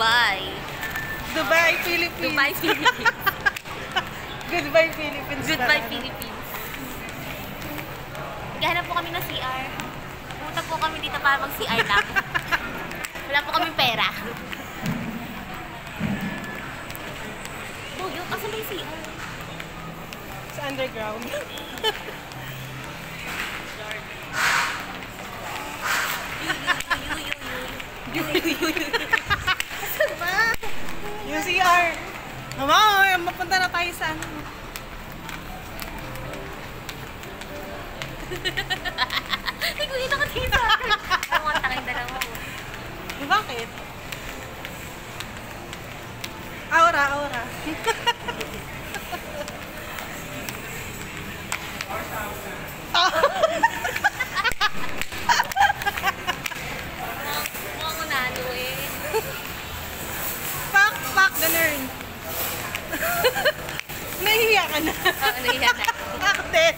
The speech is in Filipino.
Dubai. Dubai, Philippines. Dubai, Philippines. Goodbye, Philippines. Goodbye, Philippines. Gahanap po kami ng CR. Pumunta po kami dito para mag-CR lang. Wala po kaming pera. Buyo, kasi may CR. Sa underground. Saan ba? Yung CR. Mama, mapunta na tayo sa ano. Ay, kuya, nakatingin sa akin. Ang mga tanging dalawa mo. Bakit? Aura, aura. Mukhang unalo eh. Pak, ganun. Nahihiya ka na. Oo, nahihiya na. Ako din.